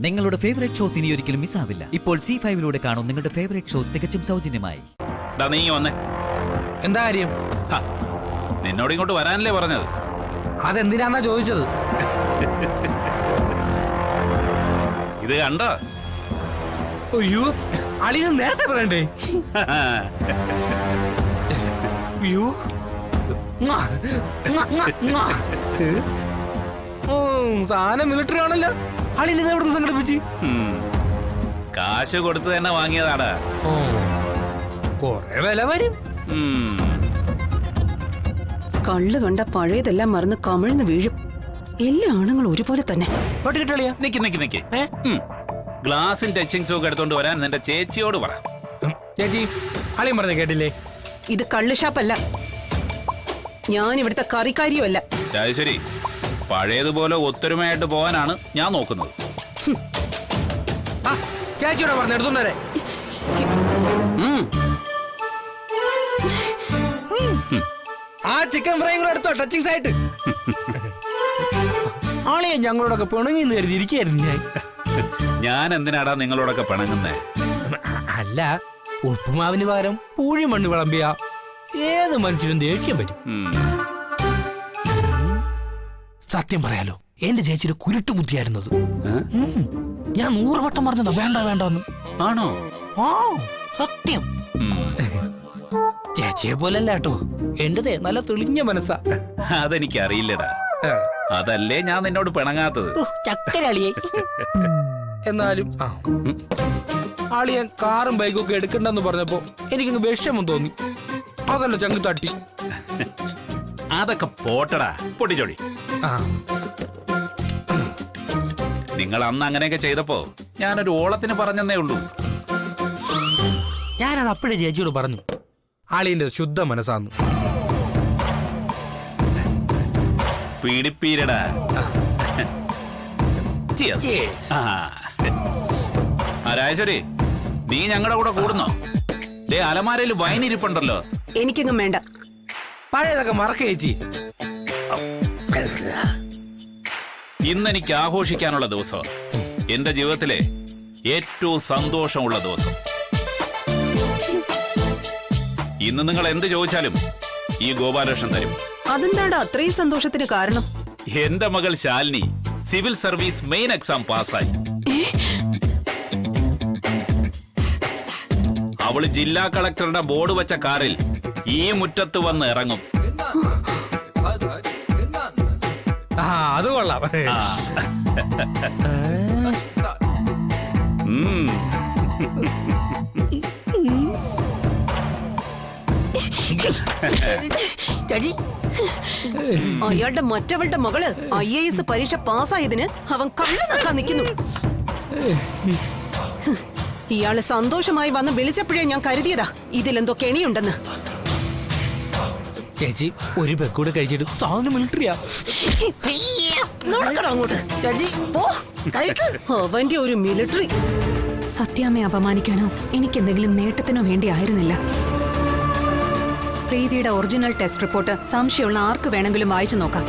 നിങ്ങളുടെ favourite shows ഇനി ഒരിക്കലും മിസ്സാവില്ല. ഇപ്പോൾ C5 കാണും നിങ്ങളുടെ ഫേവറേറ്റ് ഷോ തികച്ചും സൗജന്യമായി. നീ വന്നേ. എന്താ കാര്യം? നിന്നോട് ഇങ്ങോട്ട് വരാനല്ലേ പറഞ്ഞത്? അതെന്തിനാന്നാ ചോദിച്ചത്? ഇത് കണ്ടോ? അയ്യോ, അളിയത് നേരത്തെ പറയണ്ടേ? അയ്യോ, സാധനം മിലിറ്ററി ആണല്ലോ. അളിയത് എവിടെ നിന്ന് സംഘടിപ്പിച്ച്? കാശ് കൊടുത്ത് തന്നെ വാങ്ങിയതാടാ. കൊറേ വില വരും. കള്ളു കണ്ട പഴയതെല്ലാം മറന്ന് കമിഴ്ന്ന് വീഴും. എല്ലാ ആണുങ്ങളും ഒരുപോലെ തന്നെ. നിക്ക്. ഗ്ലാസും ടച്ചിങ്സും ഒക്കെ എടുത്തോണ്ട് വരാൻ നിന്റെ ചേച്ചിയോട് പറ. ചേച്ചി, അളിയും പറഞ്ഞ കേട്ടില്ലേ? ഇത് കള്ള് ഷാപ്പല്ല, ഞാൻ ഇവിടുത്തെ കറിക്കാരിയുമല്ല. ശരി, പഴയതുപോലെ ഒത്തൊരുമയായിട്ട് പോകാനാണ് ഞാൻ നോക്കുന്നത്. ചേച്ചിയോടെ പറഞ്ഞ എടുത്തോണ്ടേ. ആ ചിക്കൻ ഫ്രൈ കൂടെ എടുത്തോ, ടച്ചിങ്സ് ആയിട്ട്. ആളെയെ ഞങ്ങളോടൊക്കെ പിണങ്ങിന്ന് കരുതി ഇരിക്കായിരുന്നു ഞാൻ. ഞാൻ എന്തിനാടാ നിങ്ങളോടൊക്കെ പിണങ്ങുന്നേ? അല്ല, ഉപ്പുമാവിന് പകരം പൂഴി മണ്ണ് വിളമ്പിയ ഏത് മനുഷ്യനും ദേഷ്യം വരും. സത്യം പറയാലോ, എന്റെ ചേച്ചിയുടെ കുരുട്ട് ബുദ്ധിയായിരുന്നത്. ഞാൻ 100 വട്ടം പറഞ്ഞതാ വേണ്ട വേണ്ടെന്ന്. ആണോ? ആ, സത്യം. ചേച്ചിയെ പോലല്ല കേട്ടോ, എന്റേതേ നല്ല തെളിഞ്ഞ മനസ്സാ. അതെനിക്ക് അറിയില്ലടാ, അതല്ലേ ഞാൻ നിന്നോട് പിണങ്ങാത്തത്. ചക്കരളിയെ. എന്നാലും ആളിയാൻ കാറും ബൈക്കും ഒക്കെ എടുക്കണ്ടെന്ന് പറഞ്ഞപ്പോ എനിക്കങ്ങ് വിഷമം തോന്നി. അതല്ല ചങ്കി തട്ടി. അതൊക്കെ പോട്ടടാ പൊട്ടിച്ചോടി. നിങ്ങൾ അന്ന് അങ്ങനെയൊക്കെ ചെയ്തപ്പോ ഞാനൊരു ഓളത്തിന് പറഞ്ഞെന്നേ ഉള്ളൂ. ഞാനത് അപ്പോഴേ ചേച്ചിയോട് പറഞ്ഞു, ആളിന്റെ ശുദ്ധ മനസ്സാന്ന്. പീഡിപ്പീരടാ. രാജേശ്വരി, നീ ഞങ്ങളുടെ കൂടെ കൂടുന്നോ? അലമാരയിൽ വൈൻ ഇരിപ്പുണ്ടല്ലോ. എനിക്കൊന്നും വേണ്ട. പഴയതൊക്കെ മറക്ക ചേച്ചി. ഇന്നെനിക്ക് ആഘോഷിക്കാനുള്ള ദിവസം, എന്റെ ജീവിതത്തിലെ ഏറ്റവും സന്തോഷമുള്ള ദിവസം. ഇന്ന് നിങ്ങൾ എന്ത് ചോദിച്ചാലും ഈ ഗോപാലകൃഷ്ണൻ തരും. അതെന്താടാ അത്രയും സന്തോഷത്തിന് കാരണം? എന്റെ മകൾ Shalini civil service main exam പാസ്സായി. അവള് ജില്ലാ കളക്ടറുടെ ബോർഡ് വെച്ച കാറിൽ ഈ മുറ്റത്ത് വന്ന് ഇറങ്ങും. അത് കൊള്ളാം. അയാളുടെ മറ്റവളുടെ മകള് IAS പരീക്ഷ പാസ്സായതിന് അവൻ കണ്ണു നോക്കാൻ നിൽക്കുന്നു. ഇയാള് സന്തോഷമായി വന്ന് വിളിച്ചപ്പോഴേ ഞാൻ കരുതിയതാ ഇതിലെന്തോ കെണിയുണ്ടെന്ന്. ചേച്ചി, ഒരു പെക്കൂടെ കഴിച്ചിട്ട് സാധനം മിലിറ്ററിയാ. അങ്ങോട്ട് അവന്റെ ഒരു മിലിറ്ററി. സത്യാമ്മയെ അപമാനിക്കാനോ എനിക്കെന്തെങ്കിലും നേട്ടത്തിനോ വേണ്ടി ആയിരുന്നില്ല. പ്രീതിയുടെ ഒറിജിനൽ ടെസ്റ്റ് റിപ്പോർട്ട് സംശയമുള്ള ആർക്ക് വേണമെങ്കിലും വായിച്ചു നോക്കാം.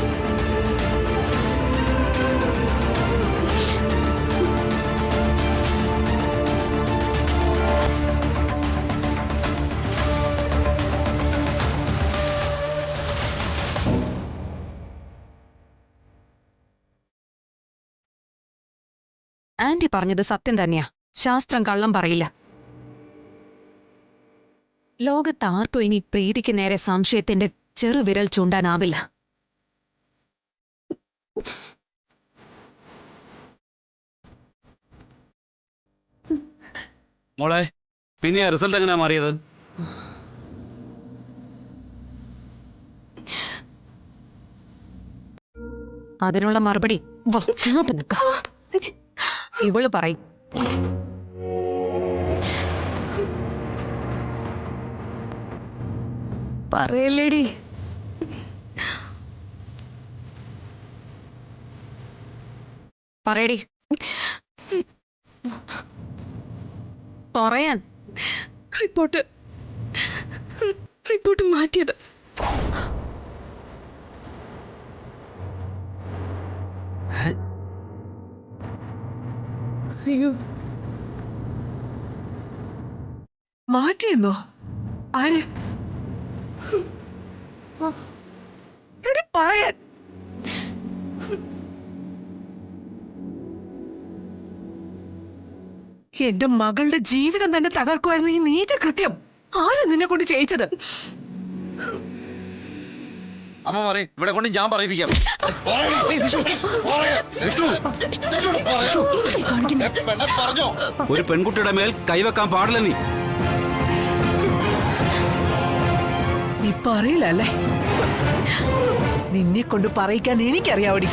ആന്റി പറഞ്ഞത് സത്യം തന്നെയാ. ശാസ്ത്രം കള്ളം പറയില്ല. ലോകത്താർക്കും ഇനി പ്രീതിക്ക് നേരെ സംശയത്തിന്റെ ചെറുവിരൽ ചൂണ്ടാനാവില്ല. മോളെ, പിന്നെ റിസൾട്ട് എങ്ങനെയാ മാറിയത്? അതിനുള്ള മറുപടി ഇങ്ങോട്ട് നിൽക്ക. ഇവള് പറയും. പറയല്ലേടി. പറയടി. പറയാൻ. റിപ്പോർട്ട് മാറ്റിയത്. അയ്യോ, മാറ്റിയെന്നോ? ആര്? എടി പറയാൻ. എന്റെ മകളുടെ ജീവിതം തന്നെ തകർക്കുമായിരുന്നു ഈ നീച കൃത്യം. ആരാ നിന്നെ കൊണ്ട് ചെയ്യിച്ചത്? അമ്മ പറയും, ഇവിടെ കൊണ്ട് ഞാൻ പറയിപ്പിക്കാം. ഒരു പെൺകുട്ടിയുടെ മേൽ കൈവെക്കാൻ പാടില്ല നീ. നീ പറയില്ല അല്ലേ? നിന്നെ കൊണ്ട് പറയിക്കാൻ എനിക്കറിയാവടി.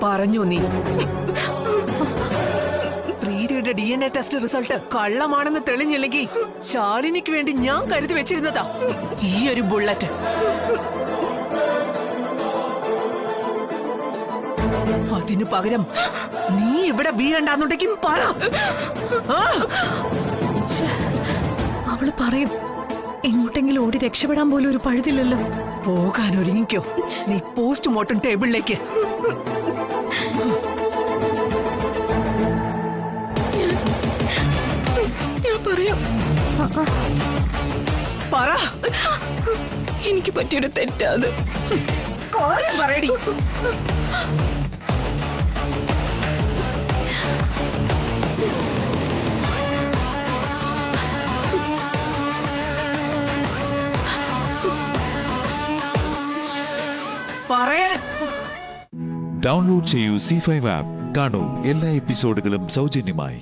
പറഞ്ഞു നീ. പ്രീതിയുടെ DNA ടെസ്റ്റ് റിസൾട്ട് കള്ളമാണെന്ന് തെളിഞ്ഞില്ലെങ്കിൽ ശാലിനിക്ക് വേണ്ടി ഞാൻ കരുതി വെച്ചിരുന്നതാ ഈ ഒരു ബുള്ളറ്റ്. അതിനു പകരം നീ ഇവിടെ വീഴണ്ടാന്നുണ്ടെങ്കിൽ പറ. അവള് പറയും എങ്ങോട്ടെങ്കിലും ഓടി രക്ഷപ്പെടാൻ പോലും ഒരു പഴുതില്ലല്ലോ. പോകാൻ ഒരുങ്ങിക്കോ നീ പോസ്റ്റ്മോർട്ടം ടേബിളിലേക്ക്. ഞാൻ പറയാം. പറ. എനിക്ക് പറ്റിയൊരു തെറ്റാത്. പറയടി. പറയാൻ. ഡൗൺലോഡ് ചെയ്യൂ C5 ആപ്പ്. കാണൂ എല്ലാ എപ്പിസോഡുകളും സൗജന്യമായി.